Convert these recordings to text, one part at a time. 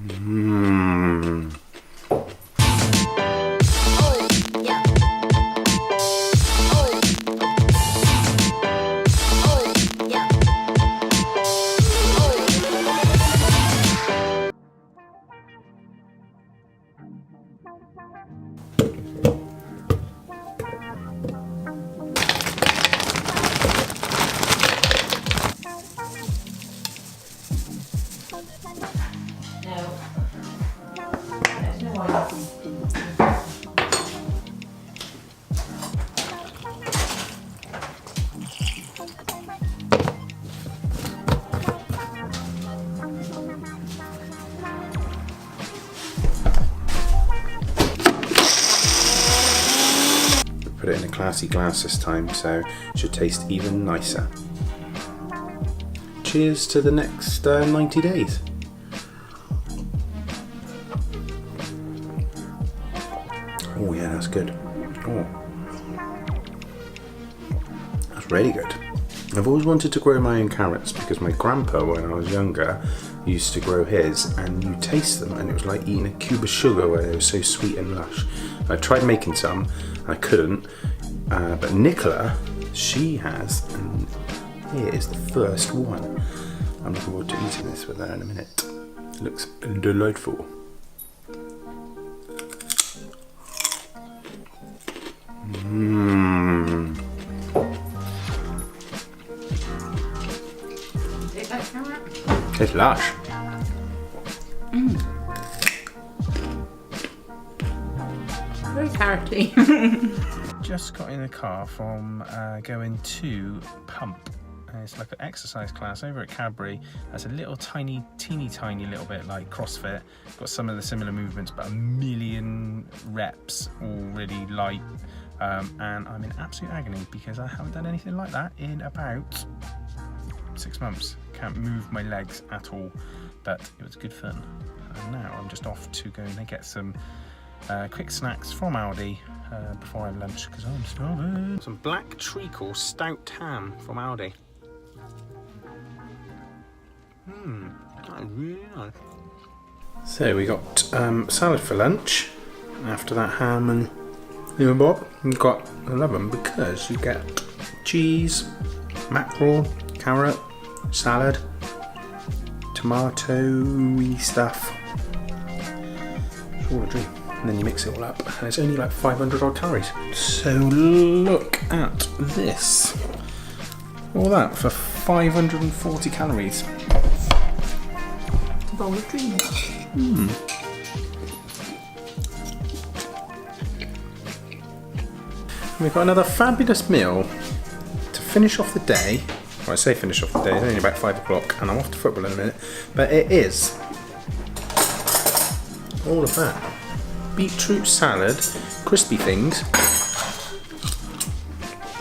Mmm. Put it in a classy glass this time, so it should taste even nicer. Cheers to the next 90 days. Oh yeah, that's good. Oh, that's really good. I've always wanted to grow my own carrots because my grandpa, when I was younger, used to grow his, and you taste them and it was like eating a cube of sugar where they were so sweet and lush. I tried making some, I couldn't, but Nicola, she has, and here is the first one. I'm looking forward to eating this with her in a minute. It looks delightful. Mmm. It's lush. Mm. Very carroty. Just got in the car from going to Pump. It's like an exercise class over at Cadbury. That's a little teeny little bit like CrossFit. Got some of the similar movements, but 1,000,000 reps, all really light. And I'm in absolute agony because I haven't done anything like that in about 6 months. Can't move my legs at all, but it was good fun. And now I'm just off to go and get some quick snacks from Aldi before I have lunch because I'm starving. Some black treacle stout ham from Aldi. That's really nice. So we got salad for lunch. After that, ham and bob. You've got, I love them because you get cheese, mackerel, carrot, salad, tomato-y stuff. It's all a dream. And then you mix it all up, and it's only like 500 odd calories. So look at this. All that for 540 calories. A bowl of dreams. We've got another fabulous meal to finish off the day. Well, I say finish off the day, it's only about 5 o'clock and I'm off to football in a minute. But it is all of that. Beetroot salad, crispy things.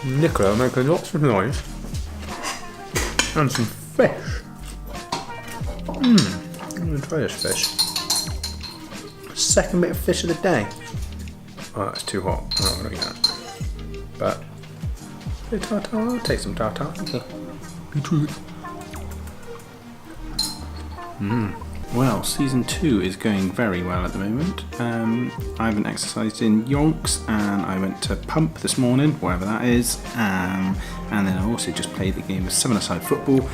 Nicola making lots of noise. And some fish. I'm going to try this fish. Second bit of fish of the day. Oh, that's too hot. I'm not going to eat that. But a bit of tartar. I'll take some tartar. Okay. Beetroot. Well, season 2 is going very well at the moment. I haven't exercised in yonks, and I went to Pump this morning, wherever that is, and then I also just played the game of 7-a-side football,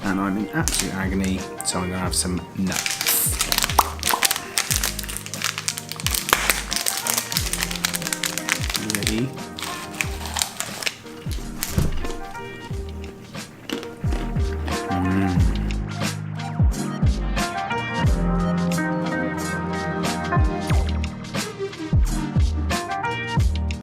and I'm in absolute agony, so I'm going to have some nuts.